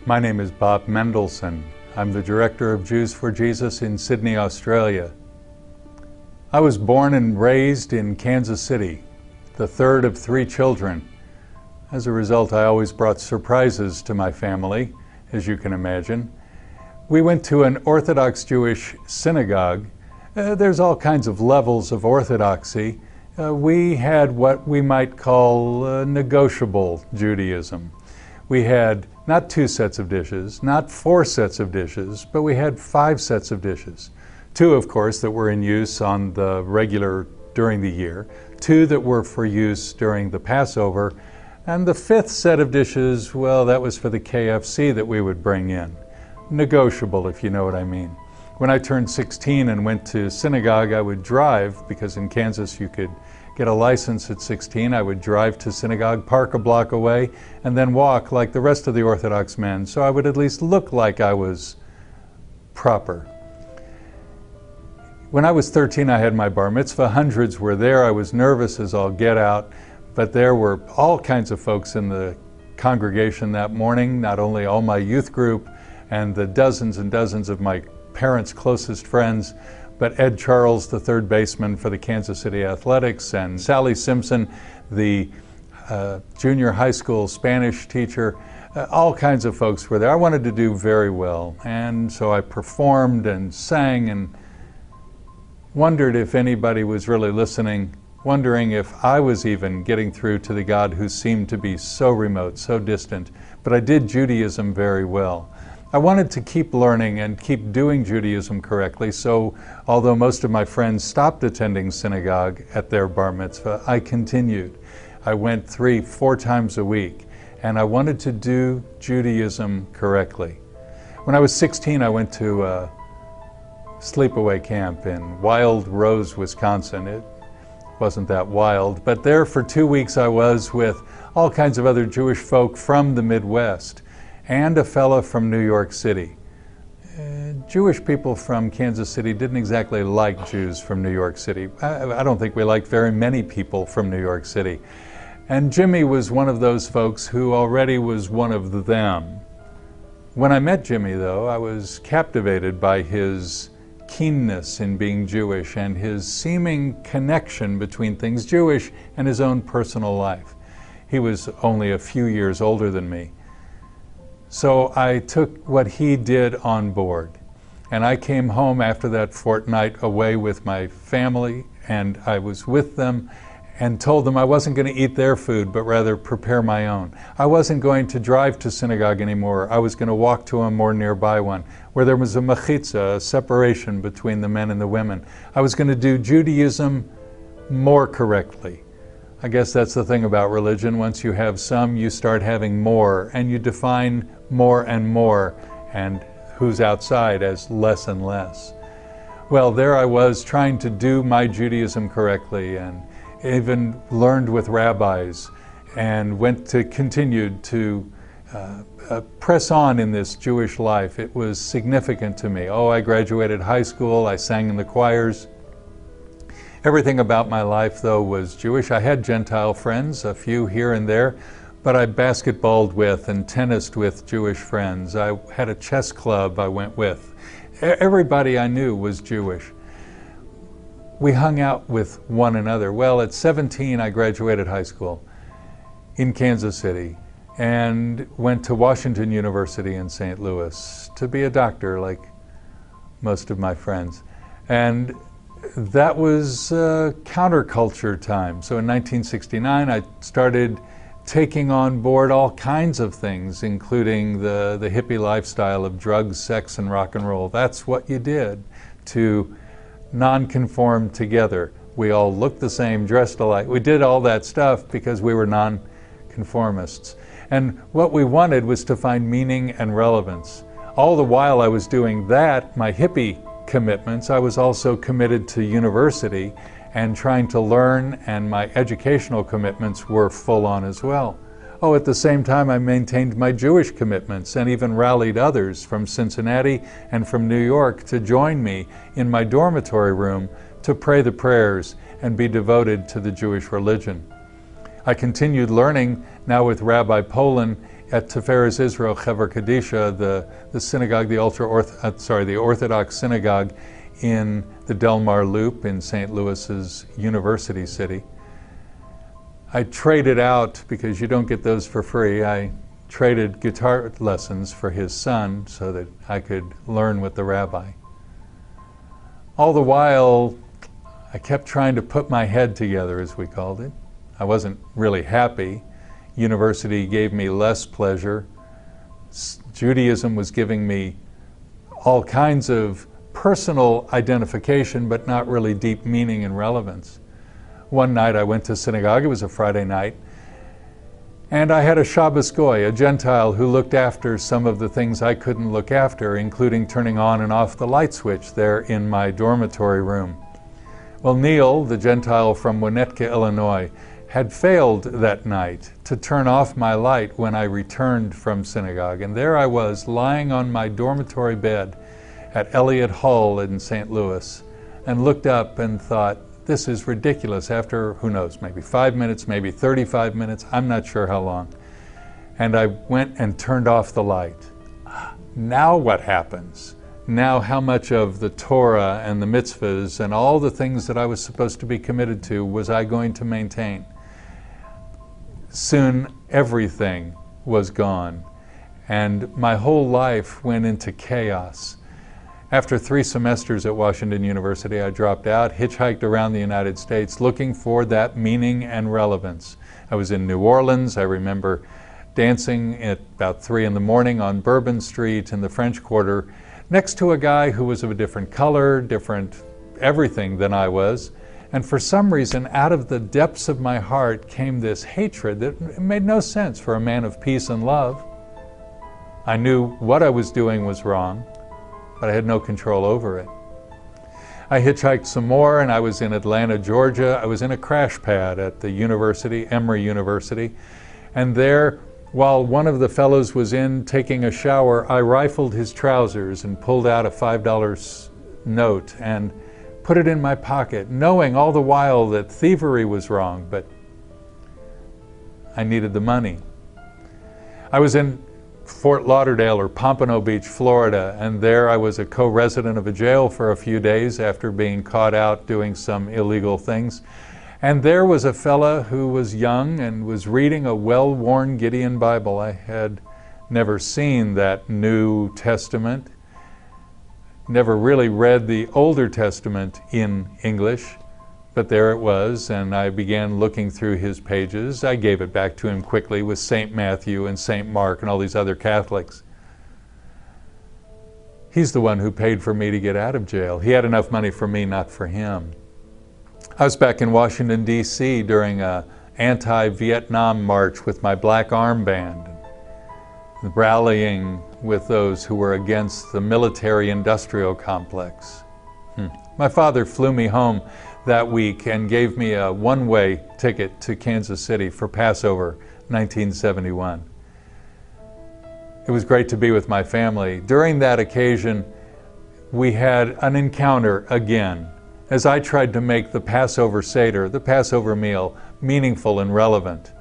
My name is Bob Mendelssohn. I'm the Director of Jews for Jesus in Sydney, Australia. I was born and raised in Kansas City, the third of 3 children. As a result, I always brought surprises to my family, as you can imagine. We went to an Orthodox Jewish synagogue. There's all kinds of levels of orthodoxy. We had what we might call negotiable Judaism. We had not 2 sets of dishes, not 4 sets of dishes, but we had 5 sets of dishes. 2, of course, that were in use on the regular during the year, 2 that were for use during the Passover, and the 5th set of dishes, well, that was for the KFC that we would bring in. Negotiable, if you know what I mean. When I turned 16 and went to synagogue, I would drive, because in Kansas you could get a license at 16. I would drive to synagogue, park a block away, and then walk like the rest of the Orthodox men, so I would at least look like I was proper. When I was 13, I had my bar mitzvah. Hundreds were there. I was nervous as all get out, but there were all kinds of folks in the congregation that morning, not only all my youth group and the dozens and dozens of my parents' closest friends, but Ed Charles, the third baseman for the Kansas City Athletics, and Sally Simpson, the junior high school Spanish teacher. All kinds of folks were there. I wanted to do very well, and so I performed and sang and wondered if anybody was really listening, wondering if I was even getting through to the God who seemed to be so remote, so distant. But I did Judaism very well. I wanted to keep learning and keep doing Judaism correctly, so although most of my friends stopped attending synagogue at their bar mitzvah, I continued. I went 3-4 times a week, and I wanted to do Judaism correctly. When I was 16, I went to a sleepaway camp in Wild Rose, Wisconsin. It wasn't that wild, but there for 2 weeks I was with all kinds of other Jewish folk from the Midwest, and a fella from New York City. Jewish people from Kansas City didn't exactly like Jews from New York City. I don't think we liked very many people from New York City. And Jimmy was one of those folks who already was one of them. When I met Jimmy, though, I was captivated by his keenness in being Jewish and his seeming connection between things Jewish and his own personal life. He was only a few years older than me. So I took what he did on board, and I came home after that fortnight away with my family, and I was with them and told them I wasn't going to eat their food, but rather prepare my own. I wasn't going to drive to synagogue anymore. I was going to walk to a more nearby one, where there was a mechitza, a separation between the men and the women. I was going to do Judaism more correctly. I guess that's the thing about religion. Once you have some, you start having more, and you define more and more, and who's outside as less and less. Well, there I was trying to do my Judaism correctly, and even learned with rabbis, and continued to press on in this Jewish life. It was significant to me. I graduated high school, I sang in the choirs. Everything about my life, though, was Jewish. I had Gentile friends, a few here and there, but I basketballed with and tennised with Jewish friends. I had a chess club I went with. Everybody I knew was Jewish. We hung out with one another. Well, at 17, I graduated high school in Kansas City and went to Washington University in St. Louis to be a doctor, like most of my friends. And that was counterculture time. So in 1969, I started taking on board all kinds of things, including the hippie lifestyle of drugs, sex, and rock and roll. That's what you did to non-conform together. We all looked the same, dressed alike. We did all that stuff because we were non-conformists. And what we wanted was to find meaning and relevance. All the while I was doing that, my hippie commitments, I was also committed to university and trying to learn, and my educational commitments were full on as well. At the same time, I maintained my Jewish commitments and even rallied others from Cincinnati and from New York to join me in my dormitory room to pray the prayers and be devoted to the Jewish religion. I continued learning, now with Rabbi Poland, at Tiferes Israel Hever Kadisha, the synagogue, the Orthodox synagogue in the Del Mar Loop in St. Louis's University City. I traded out, because you don't get those for free, I traded guitar lessons for his son so that I could learn with the rabbi. All the while, I kept trying to put my head together, as we called it. I wasn't really happy. University gave me less pleasure. Judaism was giving me all kinds of personal identification, but not really deep meaning and relevance. One night I went to synagogue, it was a Friday night, and I had a Shabbos Goy, a Gentile who looked after some of the things I couldn't look after, including turning on and off the light switch there in my dormitory room. Well, Neil, the Gentile from Winnetka, Illinois, had failed that night to turn off my light when I returned from synagogue, and there I was lying on my dormitory bed at Elliott Hall in St. Louis, and looked up and thought, this is ridiculous. After, who knows, maybe 5 minutes, maybe 35 minutes, I'm not sure how long. And I went and turned off the light. Now what happens? Now how much of the Torah and the mitzvahs and all the things that I was supposed to be committed to was I going to maintain? Soon everything was gone, and my whole life went into chaos. After 3 semesters at Washington University, I dropped out, hitchhiked around the United States looking for that meaning and relevance. I was in New Orleans. I remember dancing at about 3 in the morning on Bourbon Street in the French Quarter next to a guy who was of a different color, different everything than I was. And for some reason, out of the depths of my heart came this hatred that made no sense for a man of peace and love. I knew what I was doing was wrong, but I had no control over it. I hitchhiked some more, and I was in Atlanta, Georgia. I was in a crash pad at the university, Emory University, and there, while one of the fellows was in taking a shower, I rifled his trousers and pulled out a $5 note and put it in my pocket, knowing all the while that thievery was wrong, but I needed the money. I was in Fort Lauderdale or Pompano Beach, Florida, and there I was a co-resident of a jail for a few days after being caught out doing some illegal things. And there was a fella who was young and was reading a well-worn Gideon Bible. I had never seen that New Testament, never really read the Older Testament in English, but there it was, and I began looking through his pages. I gave it back to him quickly with St. Matthew and St. Mark and all these other Catholics. He's the one who paid for me to get out of jail. He had enough money for me, not for him. I was back in Washington, D.C. during an anti-Vietnam march with my black armband, rallying with those who were against the military-industrial complex. My father flew me home that week and gave me a one-way ticket to Kansas City for Passover 1971. It was great to be with my family. During that occasion, we had an encounter again as I tried to make the Passover Seder, the Passover meal, meaningful and relevant.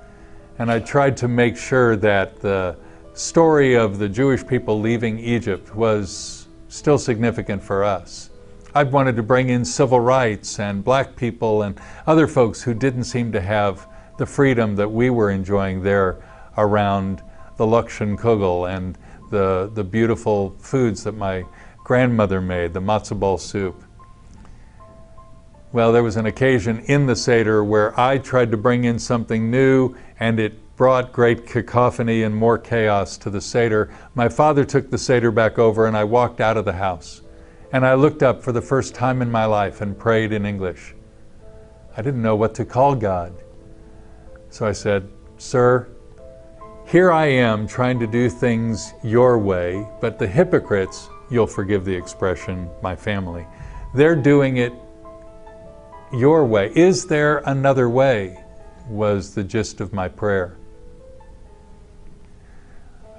And I tried to make sure that the story of the Jewish people leaving Egypt was still significant for us. I wanted to bring in civil rights and black people and other folks who didn't seem to have the freedom that we were enjoying there around the Lakshan Kugel and the beautiful foods that my grandmother made, the matzo ball soup. Well, there was an occasion in the Seder where I tried to bring in something new, and it brought great cacophony and more chaos to the Seder. My father took the Seder back over, and I walked out of the house. And I looked up for the first time in my life and prayed in English. I didn't know what to call God. So I said, "Sir, here I am trying to do things your way, but the hypocrites," you'll forgive the expression, my family, "they're doing it your way. Is there another way?" was the gist of my prayer.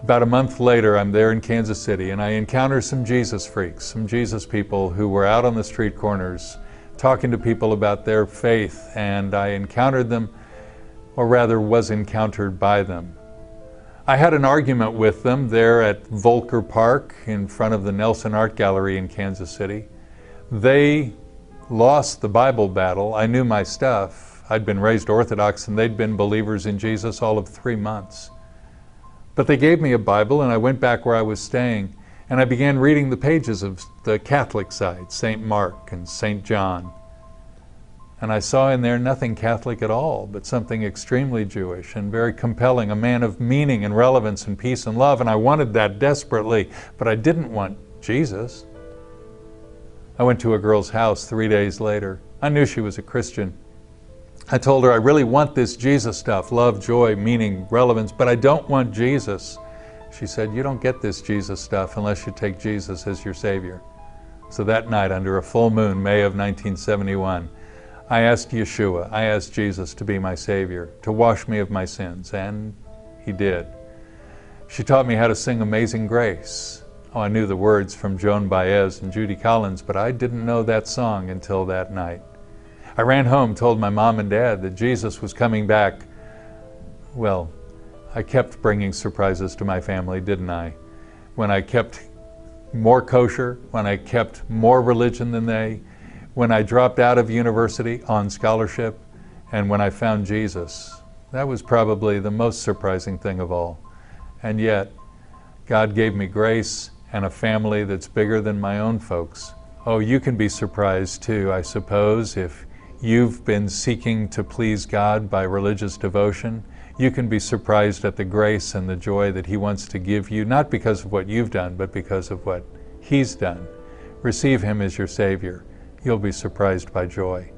About a month later, I'm there in Kansas City, and I encounter some Jesus freaks, some Jesus people who were out on the street corners talking to people about their faith, and I encountered them, or rather was encountered by them. I had an argument with them there at Volker Park in front of the Nelson Art Gallery in Kansas City. They lost the Bible battle. I knew my stuff. I'd been raised Orthodox and they'd been believers in Jesus all of 3 months. But they gave me a Bible and I went back where I was staying and I began reading the pages of the Catholic side, St. Mark and St. John. And I saw in there nothing Catholic at all, but something extremely Jewish and very compelling, a man of meaning and relevance and peace and love. And I wanted that desperately, but I didn't want Jesus. I went to a girl's house 3 days later. I knew she was a Christian. I told her, I really want this Jesus stuff, love, joy, meaning, relevance, but I don't want Jesus. She said, you don't get this Jesus stuff unless you take Jesus as your Savior. So that night, under a full moon, May of 1971, I asked Yeshua, I asked Jesus to be my Savior, to wash me of my sins, and He did. She taught me how to sing Amazing Grace. Oh, I knew the words from Joan Baez and Judy Collins, but I didn't know that song until that night. I ran home, told my mom and dad that Jesus was coming back. Well, I kept bringing surprises to my family, didn't I? When I kept more kosher, when I kept more religion than they, when I dropped out of university on scholarship, and when I found Jesus. That was probably the most surprising thing of all. And yet, God gave me grace and a family that's bigger than my own folks. Oh, you can be surprised too, I suppose, if you've been seeking to please God by religious devotion. You can be surprised at the grace and the joy that He wants to give you, not because of what you've done, but because of what He's done. Receive Him as your Savior. You'll be surprised by joy.